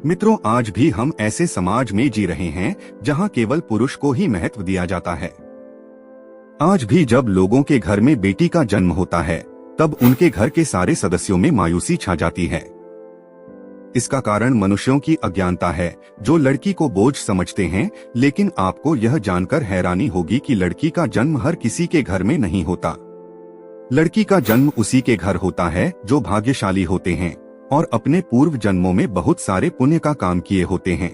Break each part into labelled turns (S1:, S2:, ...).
S1: मित्रों, आज भी हम ऐसे समाज में जी रहे हैं जहां केवल पुरुष को ही महत्व दिया जाता है। आज भी जब लोगों के घर में बेटी का जन्म होता है तब उनके घर के सारे सदस्यों में मायूसी छा जाती है। इसका कारण मनुष्यों की अज्ञानता है, जो लड़की को बोझ समझते हैं। लेकिन आपको यह जानकर हैरानी होगी कि लड़की का जन्म हर किसी के घर में नहीं होता। लड़की का जन्म उसी के घर होता है जो भाग्यशाली होते हैं और अपने पूर्व जन्मों में बहुत सारे पुण्य का काम किए होते हैं।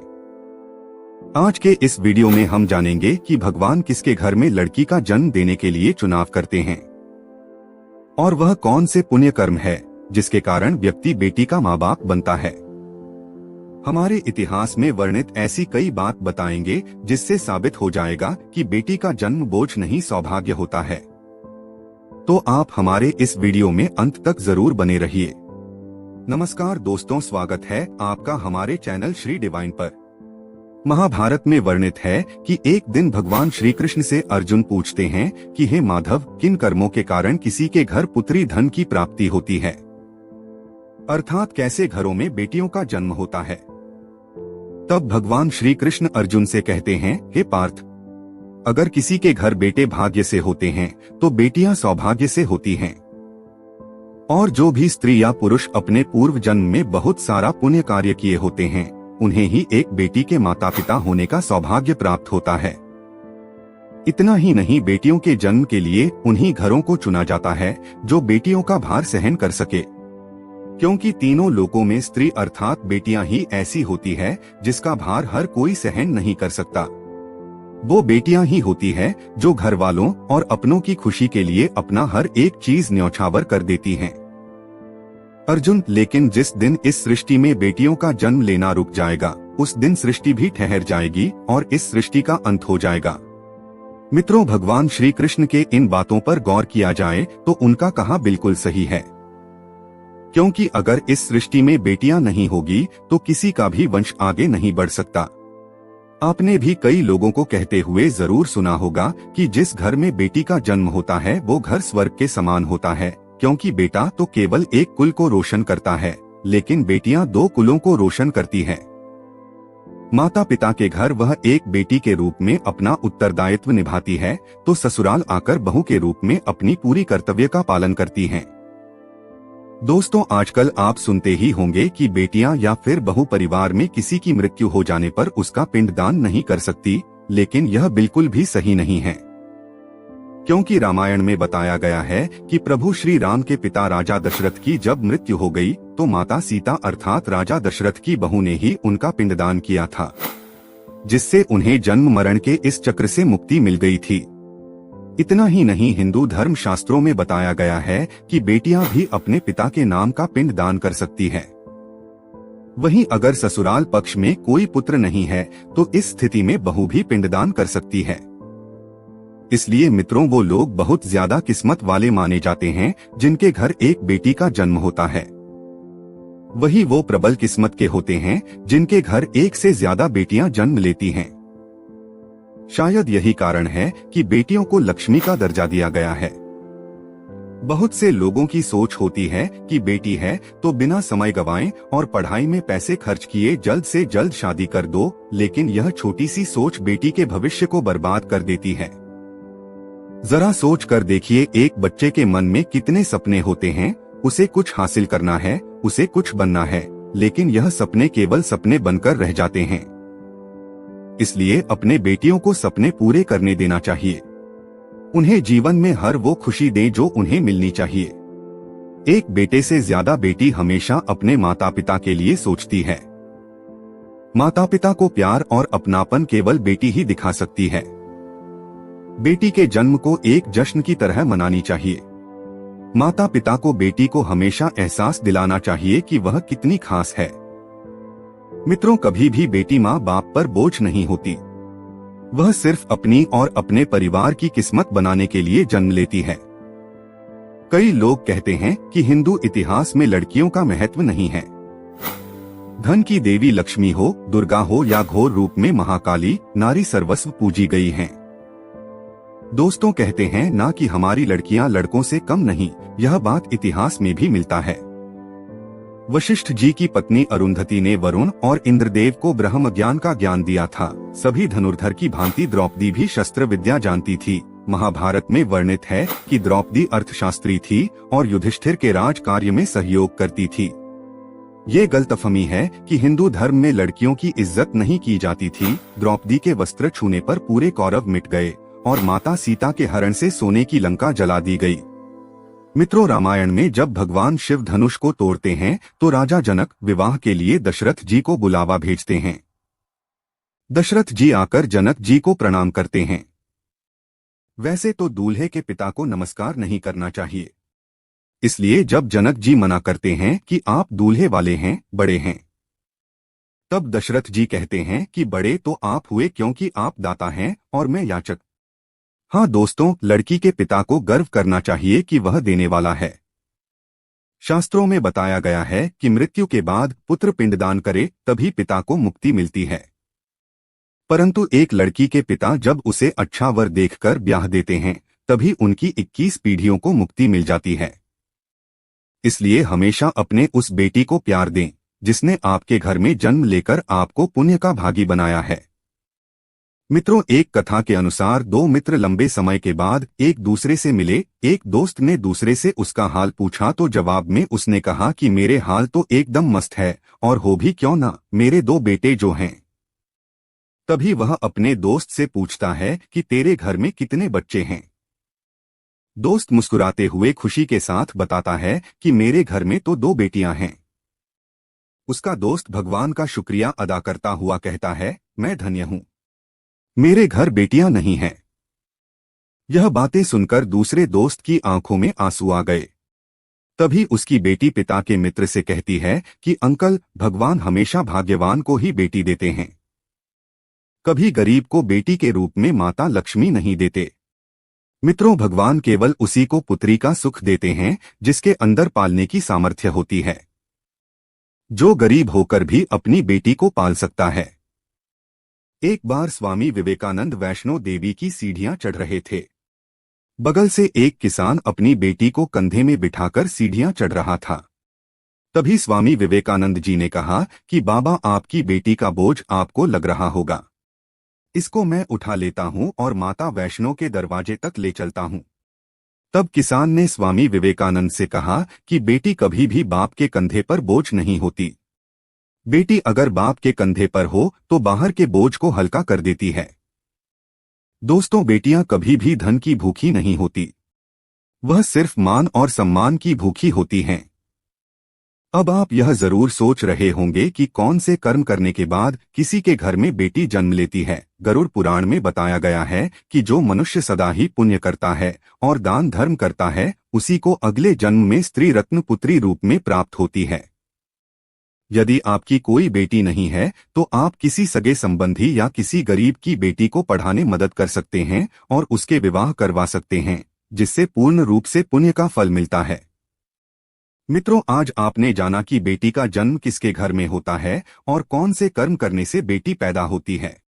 S1: आज के इस वीडियो में हम जानेंगे कि भगवान किसके घर में लड़की का जन्म देने के लिए चुनाव करते हैं और वह कौन से पुण्य कर्म है जिसके कारण व्यक्ति बेटी का माँ बाप बनता है। हमारे इतिहास में वर्णित ऐसी कई बात बताएंगे जिससे साबित हो जाएगा कि बेटी का जन्म बोझ नहीं, सौभाग्य होता है। तो आप हमारे इस वीडियो में अंत तक जरूर बने रहिए। नमस्कार दोस्तों, स्वागत है आपका हमारे चैनल श्री डिवाइन पर। महाभारत में वर्णित है कि एक दिन भगवान श्री कृष्ण से अर्जुन पूछते हैं कि हे माधव, किन कर्मों के कारण किसी के घर पुत्री धन की प्राप्ति होती है, अर्थात कैसे घरों में बेटियों का जन्म होता है। तब भगवान श्री कृष्ण अर्जुन से कहते हैं, हे पार्थ, अगर किसी के घर बेटे भाग्य से होते हैं तो बेटियां सौभाग्य से होती हैं। और जो भी स्त्री या पुरुष अपने पूर्व जन्म में बहुत सारा पुण्य कार्य किए होते हैं, उन्हें ही एक बेटी के माता पिता होने का सौभाग्य प्राप्त होता है। इतना ही नहीं, बेटियों के जन्म के लिए उन्हीं घरों को चुना जाता है जो बेटियों का भार सहन कर सके, क्योंकि तीनों लोकों में स्त्री अर्थात बेटियां ही ऐसी होती है जिसका भार हर कोई सहन नहीं कर सकता। वो बेटियां ही होती है जो घर वालों और अपनों की खुशी के लिए अपना हर एक चीज न्यौछावर कर देती हैं। अर्जुन, लेकिन जिस दिन इस सृष्टि में बेटियों का जन्म लेना रुक जाएगा, उस दिन सृष्टि भी ठहर जाएगी और इस सृष्टि का अंत हो जाएगा। मित्रों, भगवान श्री कृष्ण के इन बातों पर गौर किया जाए तो उनका कहा बिल्कुल सही है, क्योंकि अगर इस सृष्टि में बेटियां नहीं होगी तो किसी का भी वंश आगे नहीं बढ़ सकता। आपने भी कई लोगों को कहते हुए जरूर सुना होगा कि जिस घर में बेटी का जन्म होता है वो घर स्वर्ग के समान होता है, क्योंकि बेटा तो केवल एक कुल को रोशन करता है, लेकिन बेटियां दो कुलों को रोशन करती हैं। माता पिता के घर वह एक बेटी के रूप में अपना उत्तरदायित्व निभाती है, तो ससुराल आकर बहू के रूप में अपनी पूरी कर्तव्य का पालन करती हैं। दोस्तों, आजकल आप सुनते ही होंगे कि बेटियां या फिर बहू परिवार में किसी की मृत्यु हो जाने पर उसका पिंडदान नहीं कर सकती, लेकिन यह बिल्कुल भी सही नहीं है, क्योंकि रामायण में बताया गया है कि प्रभु श्री राम के पिता राजा दशरथ की जब मृत्यु हो गई तो माता सीता अर्थात राजा दशरथ की बहू ने ही उनका पिंडदान किया था, जिससे उन्हें जन्म मरण के इस चक्र से मुक्ति मिल गई थी। इतना ही नहीं, हिंदू धर्म शास्त्रों में बताया गया है कि बेटियां भी अपने पिता के नाम का पिंड दान कर सकती हैं। वहीं अगर ससुराल पक्ष में कोई पुत्र नहीं है तो इस स्थिति में बहू भी पिंडदान कर सकती है। इसलिए मित्रों, वो लोग बहुत ज्यादा किस्मत वाले माने जाते हैं जिनके घर एक बेटी का जन्म होता है। वही वो प्रबल किस्मत के होते हैं जिनके घर एक से ज्यादा बेटियां जन्म लेती हैं। शायद यही कारण है कि बेटियों को लक्ष्मी का दर्जा दिया गया है। बहुत से लोगों की सोच होती है कि बेटी है तो बिना समय गवाएं और पढ़ाई में पैसे खर्च किए जल्द से जल्द शादी कर दो, लेकिन यह छोटी सी सोच बेटी के भविष्य को बर्बाद कर देती है। जरा सोच कर देखिए, एक बच्चे के मन में कितने सपने होते हैं। उसे कुछ हासिल करना है, उसे कुछ बनना है, लेकिन यह सपने केवल सपने बनकर रह जाते हैं। इसलिए अपने बेटियों को सपने पूरे करने देना चाहिए। उन्हें जीवन में हर वो खुशी दें जो उन्हें मिलनी चाहिए। एक बेटे से ज्यादा बेटी हमेशा अपने माता पिता के लिए सोचती है। माता पिता को प्यार और अपनापन केवल बेटी ही दिखा सकती है। बेटी के जन्म को एक जश्न की तरह मनानी चाहिए। माता पिता को बेटी को हमेशा एहसास दिलाना चाहिए कि वह कितनी खास है। मित्रों, कभी भी बेटी माँ बाप पर बोझ नहीं होती। वह सिर्फ अपनी और अपने परिवार की किस्मत बनाने के लिए जन्म लेती है। कई लोग कहते हैं कि हिंदू इतिहास में लड़कियों का महत्व नहीं है। धन की देवी लक्ष्मी हो, दुर्गा हो या घोर रूप में महाकाली, नारी सर्वस्व पूजी गई हैं। दोस्तों, कहते हैं ना कि हमारी लड़कियां लड़कों से कम नहीं, यह बात इतिहास में भी मिलता है। वशिष्ठ जी की पत्नी अरुंधति ने वरुण और इंद्रदेव को ब्रह्म ज्ञान का ज्ञान दिया था। सभी धनुर्धर की भांति द्रौपदी भी शस्त्र विद्या जानती थी। महाभारत में वर्णित है कि द्रौपदी अर्थशास्त्री थी और युधिष्ठिर के राज कार्य में सहयोग करती थी। ये गलतफहमी है कि हिंदू धर्म में लड़कियों की इज्जत नहीं की जाती थी। द्रौपदी के वस्त्र छूने पर पूरे कौरव मिट गए और माता सीता के हरण से सोने की लंका जला दी गई। मित्रों, रामायण में जब भगवान शिव धनुष को तोड़ते हैं तो राजा जनक विवाह के लिए दशरथ जी को बुलावा भेजते हैं। दशरथ जी आकर जनक जी को प्रणाम करते हैं। वैसे तो दूल्हे के पिता को नमस्कार नहीं करना चाहिए, इसलिए जब जनक जी मना करते हैं कि आप दूल्हे वाले हैं, बड़े हैं, तब दशरथ जी कहते हैं कि बड़े तो आप हुए क्योंकि आप दाता हैं और मैं याचक। हाँ दोस्तों, लड़की के पिता को गर्व करना चाहिए कि वह देने वाला है। शास्त्रों में बताया गया है कि मृत्यु के बाद पुत्र पिंडदान करे तभी पिता को मुक्ति मिलती है। परंतु एक लड़की के पिता जब उसे अच्छा वर देखकर ब्याह देते हैं तभी उनकी 21 पीढ़ियों को मुक्ति मिल जाती है। इसलिए हमेशा अपने उस बेटी को प्यार दें जिसने आपके घर में जन्म लेकर आपको पुण्य का भागी बनाया है। मित्रों, एक कथा के अनुसार दो मित्र लंबे समय के बाद एक दूसरे से मिले। एक दोस्त ने दूसरे से उसका हाल पूछा तो जवाब में उसने कहा कि मेरे हाल तो एकदम मस्त है और हो भी क्यों ना, मेरे 2 बेटे जो हैं। तभी वह अपने दोस्त से पूछता है कि तेरे घर में कितने बच्चे हैं। दोस्त मुस्कुराते हुए खुशी के साथ बताता है कि मेरे घर में तो 2 बेटियां हैं। उसका दोस्त भगवान का शुक्रिया अदा करता हुआ कहता है, मैं धन्य हूं, मेरे घर बेटियां नहीं हैं। यह बातें सुनकर दूसरे दोस्त की आंखों में आंसू आ गए। तभी उसकी बेटी पिता के मित्र से कहती है कि अंकल, भगवान हमेशा भाग्यवान को ही बेटी देते हैं, कभी गरीब को बेटी के रूप में माता लक्ष्मी नहीं देते। मित्रों, भगवान केवल उसी को पुत्री का सुख देते हैं जिसके अंदर पालने की सामर्थ्य होती है, जो गरीब होकर भी अपनी बेटी को पाल सकता है। एक बार स्वामी विवेकानंद वैष्णो देवी की सीढ़ियां चढ़ रहे थे। बगल से एक किसान अपनी बेटी को कंधे में बिठाकर सीढ़ियां चढ़ रहा था। तभी स्वामी विवेकानंद जी ने कहा कि बाबा, आपकी बेटी का बोझ आपको लग रहा होगा, इसको मैं उठा लेता हूं और माता वैष्णो के दरवाजे तक ले चलता हूं। तब किसान ने स्वामी विवेकानंद से कहा कि बेटी कभी भी बाप के कंधे पर बोझ नहीं होती। बेटी अगर बाप के कंधे पर हो तो बाहर के बोझ को हल्का कर देती है। दोस्तों, बेटियां कभी भी धन की भूखी नहीं होती, वह सिर्फ मान और सम्मान की भूखी होती हैं। अब आप यह जरूर सोच रहे होंगे कि कौन से कर्म करने के बाद किसी के घर में बेटी जन्म लेती है। गरुड़ पुराण में बताया गया है कि जो मनुष्य सदा ही पुण्य करता है और दान धर्म करता है, उसी को अगले जन्म में स्त्री रत्न पुत्री रूप में प्राप्त होती है। यदि आपकी कोई बेटी नहीं है तो आप किसी सगे संबंधी या किसी गरीब की बेटी को पढ़ाने मदद कर सकते हैं और उसके विवाह करवा सकते हैं, जिससे पूर्ण रूप से पुण्य का फल मिलता है। मित्रों, आज आपने जाना कि बेटी का जन्म किसके घर में होता है और कौन से कर्म करने से बेटी पैदा होती है।